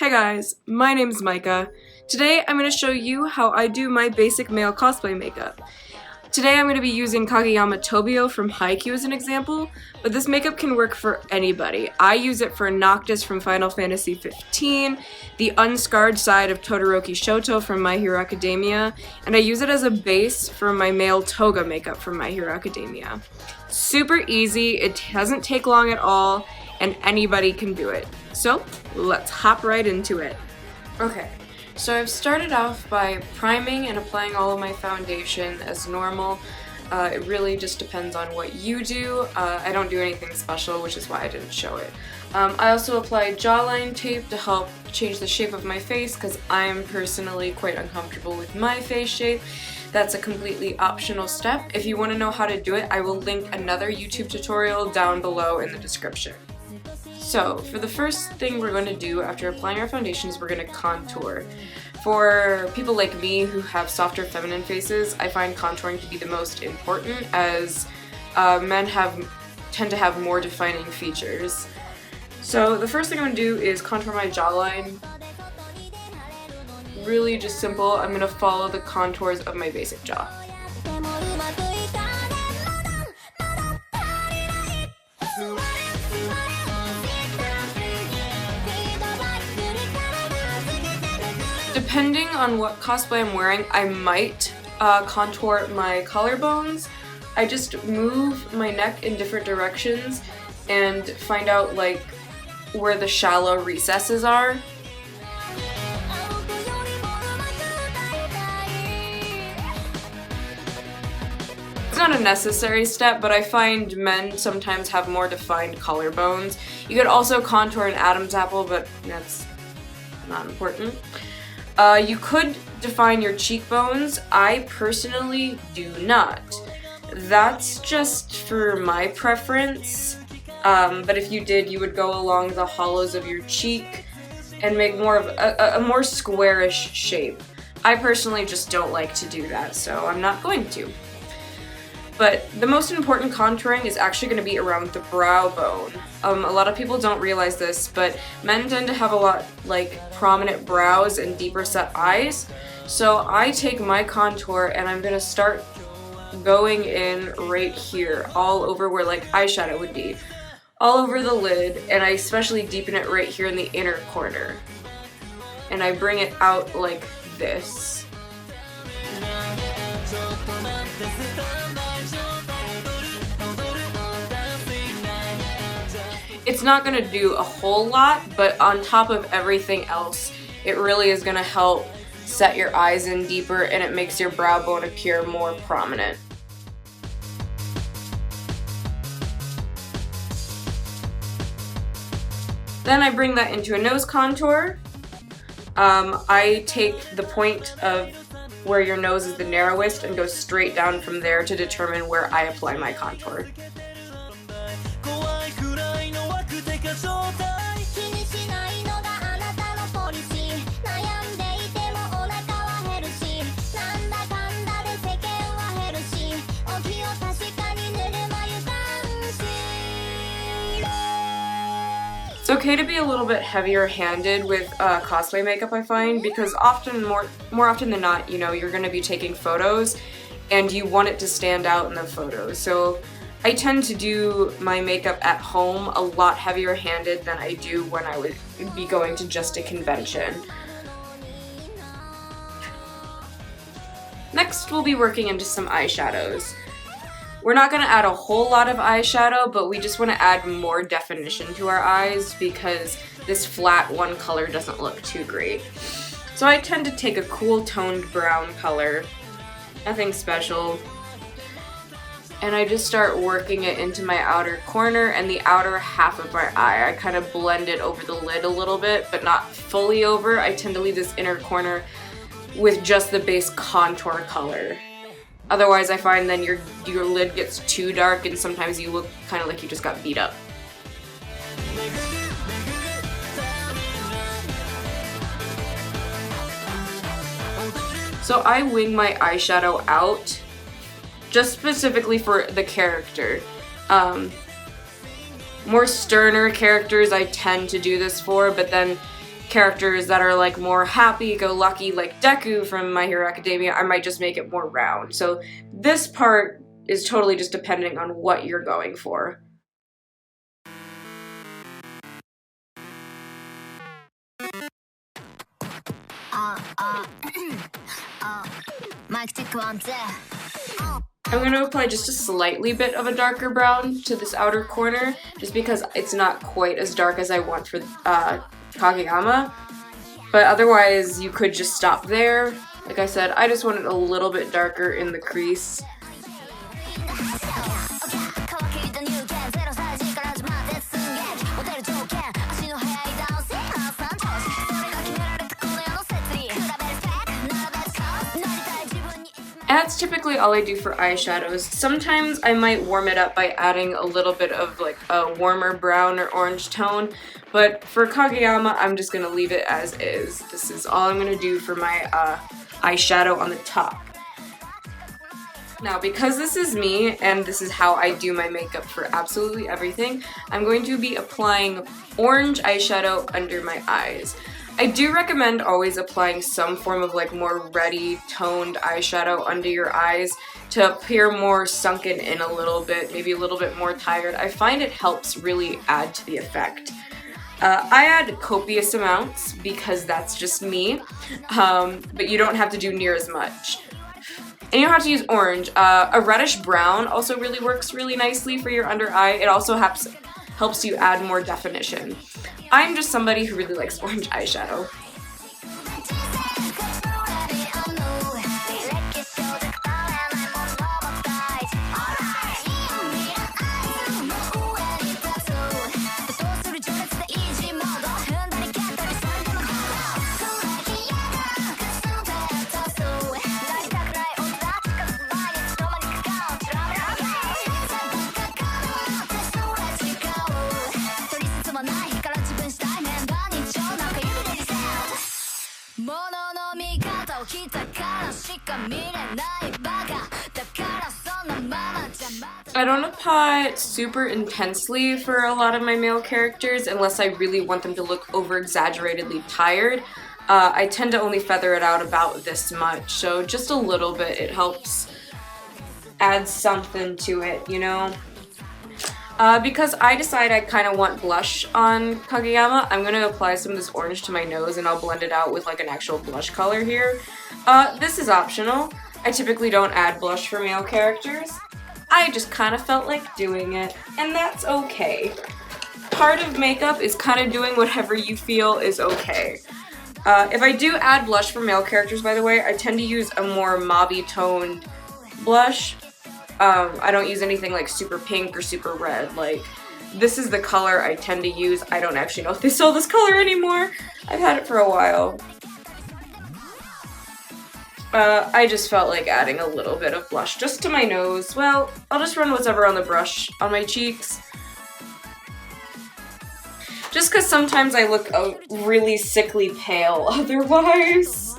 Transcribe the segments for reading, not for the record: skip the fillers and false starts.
Hey guys, my name is Micah. Today I'm going to show you how I do my basic male cosplay makeup. Today I'm going to be using Kageyama Tobio from Haikyuu as an example, but this makeup can work for anybody. I use it for Noctis from Final Fantasy XV, the unscarred side of Todoroki Shoto from My Hero Academia, and I use it as a base for my male toga makeup from My Hero Academia. Super easy, it doesn't take long at all, and anybody can do it. So let's hop right into it. Okay, so I've started off by priming and applying all of my foundation as normal. It really just depends on what you do. I don't do anything special, which is why I didn't show it. I also applied jawline tape to help change the shape of my face because I'm personally quite uncomfortable with my face shape. That's a completely optional step. If you want to know how to do it, I will link another YouTube tutorial down below in the description. So, for the first thing we're going to do after applying our foundation is we're going to contour. For people like me who have softer feminine faces, I find contouring to be the most important as men tend to have more defining features. So the first thing I'm going to do is contour my jawline. Really just simple. I'm going to follow the contours of my basic jaw. Depending on what cosplay I'm wearing, I might contour my collarbones. I just move my neck in different directions and find out like where the shallow recesses are. It's not a necessary step, but I find men sometimes have more defined collarbones. You could also contour an Adam's apple, but that's not important. You could define your cheekbones. I personally do not. That's just for my preference. But if you did, you would go along the hollows of your cheek and make more of a more squarish shape. I personally just don't like to do that, so I'm not going to. But the most important contouring is actually going to be around the brow bone. A lot of people don't realize this, but men tend to have a lot like prominent brows and deeper set eyes. So I take my contour and I'm going to start going in right here, all over where like eyeshadow would be. All over the lid, and I especially deepen it right here in the inner corner. And I bring it out like this. It's not going to do a whole lot, but on top of everything else, it really is going to help set your eyes in deeper and it makes your brow bone appear more prominent. Then I bring that into a nose contour. I take the point of where your nose is the narrowest and go straight down from there to determine where I apply my contour. It's okay to be a little bit heavier handed with cosplay makeup, I find, because more often than not, you know, you're going to be taking photos and you want it to stand out in the photos. So I tend to do my makeup at home a lot heavier handed than I do when I would be going to just a convention. Next, we'll be working into some eyeshadows. We're not going to add a whole lot of eyeshadow, but we just want to add more definition to our eyes because this flat one color doesn't look too great. So I tend to take a cool toned brown color, nothing special, and I just start working it into my outer corner and the outer half of my eye. I kind of blend it over the lid a little bit, but not fully over. I tend to leave this inner corner with just the base contour color. Otherwise, I find then your lid gets too dark and sometimes you look kind of like you just got beat up. So I wing my eyeshadow out just specifically for the character. More sterner characters I tend to do this for, but then characters that are like more happy-go-lucky, like Deku from My Hero Academia, I might just make it more round. So this part is totally just depending on what you're going for. I'm going to apply just a slightly bit of a darker brown to this outer corner, just because it's not quite as dark as I want for Kageyama. But otherwise, you could just stop there. Like I said, I just want it a little bit darker in the crease. And that's typically all I do for eyeshadows. Sometimes I might warm it up by adding a little bit of like a warmer brown or orange tone, but for Kageyama, I'm just going to leave it as is. This is all I'm going to do for my eyeshadow on the top. Now, because this is me and this is how I do my makeup for absolutely everything, I'm going to be applying orange eyeshadow under my eyes. I do recommend always applying some form of like more reddy toned eyeshadow under your eyes to appear more sunken in a little bit, maybe a little bit more tired. I find it helps really add to the effect. I add copious amounts because that's just me, but you don't have to do near as much. And you don't have to use orange. A reddish brown also really works really nicely for your under eye. It also helps you add more definition. I'm just somebody who really likes orange eyeshadow. I don't apply it super intensely for a lot of my male characters unless I really want them to look over-exaggeratedly tired. I tend to only feather it out about this much, so just a little bit. It helps add something to it, you know? Because I decide I kind of want blush on Kageyama, I'm going to apply some of this orange to my nose and I'll blend it out with like an actual blush color here. This is optional. I typically don't add blush for male characters. I just kind of felt like doing it, and that's okay. Part of makeup is kind of doing whatever you feel is okay. If I do add blush for male characters, by the way, I tend to use a more mauve-y toned blush. I don't use anything like super pink or super red. Like, this is the color I tend to use. I don't actually know if they sell this color anymore. I've had it for a while. I just felt like adding a little bit of blush just to my nose. Well, I'll just run whatever on the brush on my cheeks. Just because sometimes I look really sickly pale otherwise.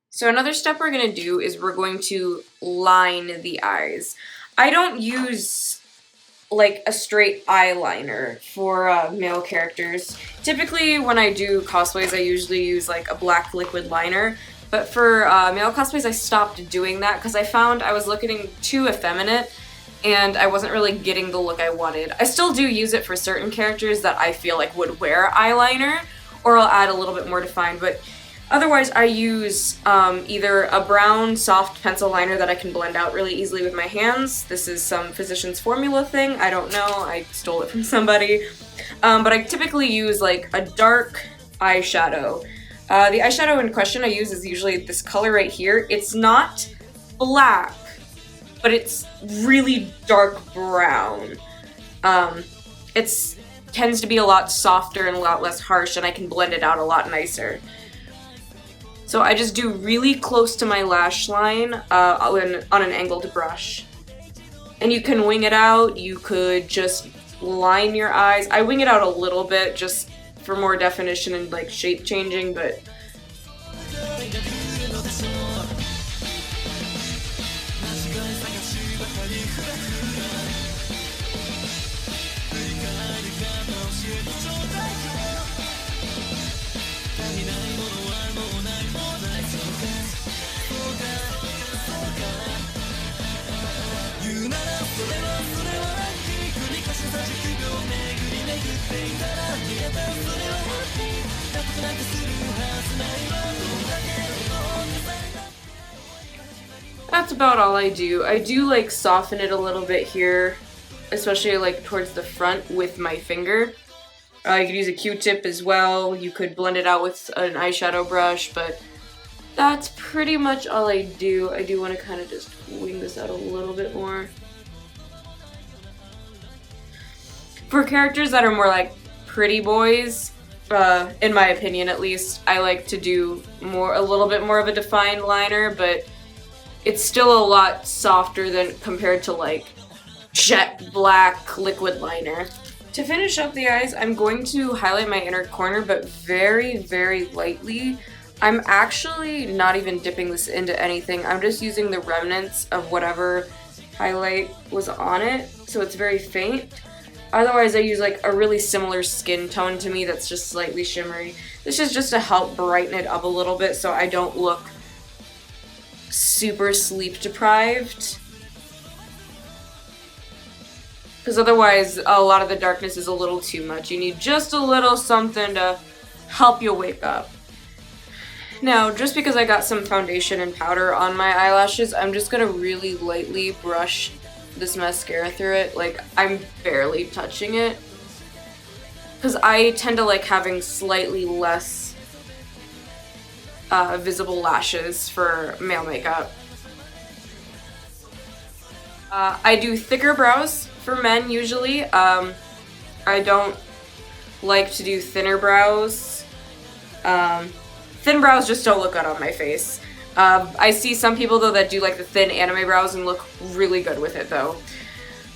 So another step we're going to do is we're going to line the eyes. I don't use like a straight eyeliner for male characters. Typically when I do cosplays I usually use like a black liquid liner, but for male cosplays I stopped doing that because I found I was looking too effeminate and I wasn't really getting the look I wanted. I still do use it for certain characters that I feel like would wear eyeliner, or I'll add a little bit more defined, but otherwise I use either a brown soft pencil liner that I can blend out really easily with my hands. This is some Physicians Formula thing, I don't know, I stole it from somebody. But I typically use like a dark eyeshadow. The eyeshadow in question I use is usually this color right here. It's not black, but it's really dark brown. It tends to be a lot softer and a lot less harsh, and I can blend it out a lot nicer. So I just do really close to my lash line on an angled brush. And you can wing it out, you could just line your eyes. I wing it out a little bit just for more definition and like shape changing, but That's about all I do. I do like soften it a little bit here, especially like towards the front with my finger. You could use a Q-tip as well. You could blend it out with an eyeshadow brush, but that's pretty much all I do. I do want to kind of just wing this out a little bit more. For characters that are more like pretty boys, in my opinion at least, I like to do a little bit more of a defined liner, but it's still a lot softer than compared to like jet black liquid liner. To finish up the eyes, I'm going to highlight my inner corner, but very, very lightly. I'm actually not even dipping this into anything. I'm just using the remnants of whatever highlight was on it, so it's very faint. Otherwise, I use like a really similar skin tone to me that's just slightly shimmery. This is just to help brighten it up a little bit so I don't look super sleep deprived. Because otherwise, a lot of the darkness is a little too much. You need just a little something to help you wake up. Now, just because I got some foundation and powder on my eyelashes, I'm just gonna really lightly brush this mascara through it. Like, I'm barely touching it. Because I tend to like having slightly less visible lashes for male makeup. I do thicker brows for men usually. I don't like to do thinner brows. Thin brows just don't look good on my face. I see some people though that do like the thin anime brows and look really good with it though.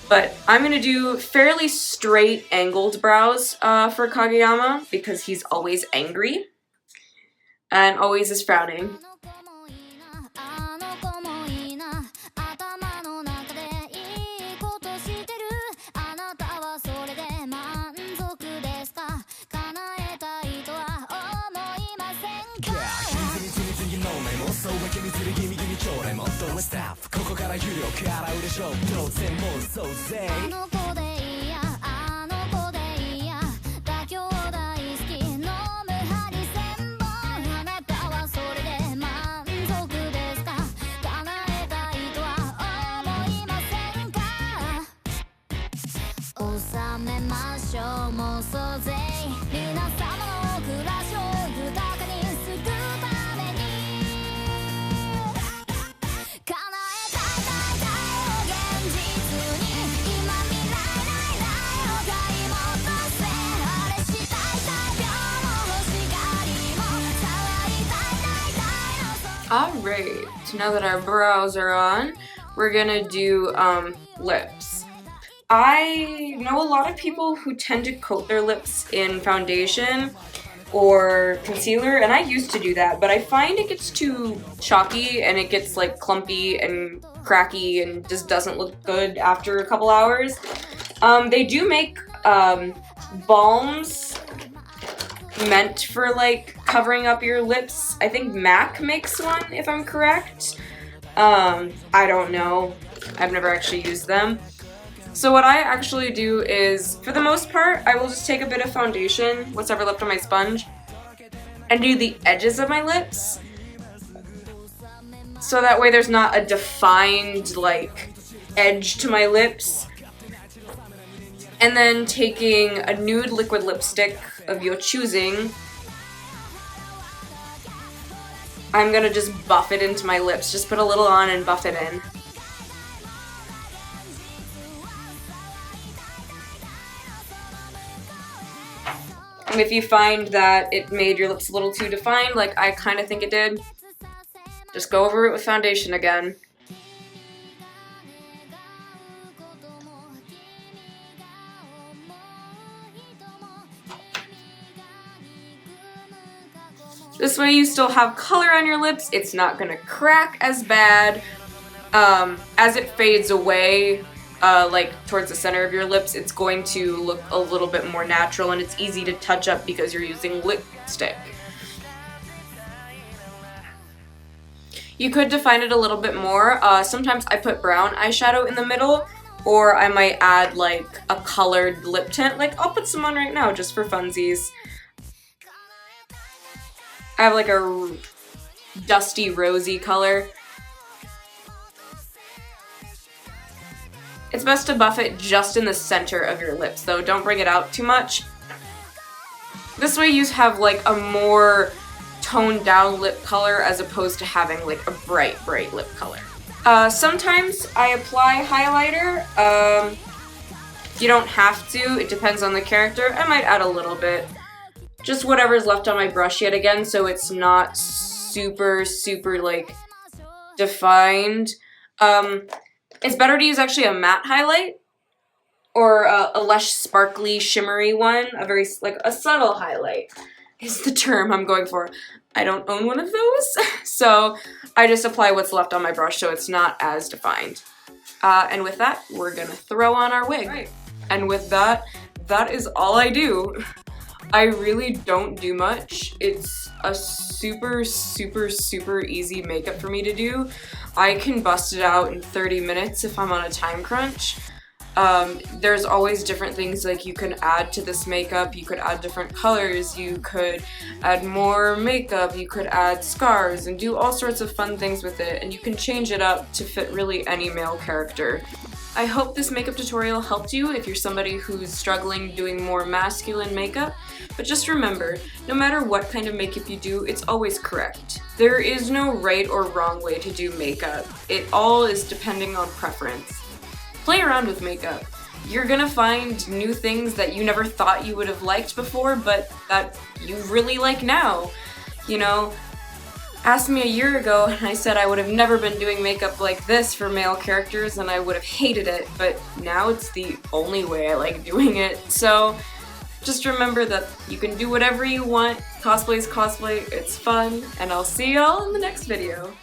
But I'm gonna do fairly straight angled brows for Kageyama because he's always angry and always is frowning. Alright, now that our brows are on, we're gonna do lips. I know a lot of people who tend to coat their lips in foundation or concealer, and I used to do that, but I find it gets too chalky and it gets like clumpy and cracky and just doesn't look good after a couple hours. They do make balms meant for like covering up your lips. I think MAC makes one, if I'm correct. I don't know. I've never actually used them. So what I actually do is, for the most part, I will just take a bit of foundation, what's ever left on my sponge, and do the edges of my lips. So that way there's not a defined like edge to my lips. And then taking a nude liquid lipstick of your choosing, I'm gonna just buff it into my lips. Just put a little on and buff it in. And if you find that it made your lips a little too defined, like I kind of think it did, just go over it with foundation again. This way you still have color on your lips, it's not gonna crack as bad. As it fades away, like towards the center of your lips, it's going to look a little bit more natural and it's easy to touch up because you're using lipstick. You could define it a little bit more. Sometimes I put brown eyeshadow in the middle, or I might add like a colored lip tint. Like I'll put some on right now just for funsies. I have like a dusty rosy color. It's best to buff it just in the center of your lips though, don't bring it out too much. This way you have like a more toned down lip color as opposed to having like a bright lip color. Sometimes I apply highlighter. You don't have to, it depends on the character. I might add a little bit. Just whatever's left on my brush yet again, so it's not super like defined. It's better to use actually a matte highlight or a less sparkly, shimmery one. Like a subtle highlight is the term I'm going for. I don't own one of those, so I just apply what's left on my brush so it's not as defined. And with that, we're gonna throw on our wig. Right. And with that, that is all I do. I really don't do much. It's a super easy makeup for me to do. I can bust it out in 30 minutes if I'm on a time crunch. There's always different things like you can add to this makeup. You could add different colors, you could add more makeup, you could add scars and do all sorts of fun things with it, and you can change it up to fit really any male character. I hope this makeup tutorial helped you if you're somebody who's struggling doing more masculine makeup, but just remember, no matter what kind of makeup you do, it's always correct. There is no right or wrong way to do makeup. It all is depending on preference. Play around with makeup. You're gonna find new things that you never thought you would have liked before, but that you really like now. You know, ask me a year ago and I said I would have never been doing makeup like this for male characters and I would have hated it, but now it's the only way I like doing it. So just remember that you can do whatever you want. Cosplay is cosplay, it's fun, and I'll see y'all in the next video.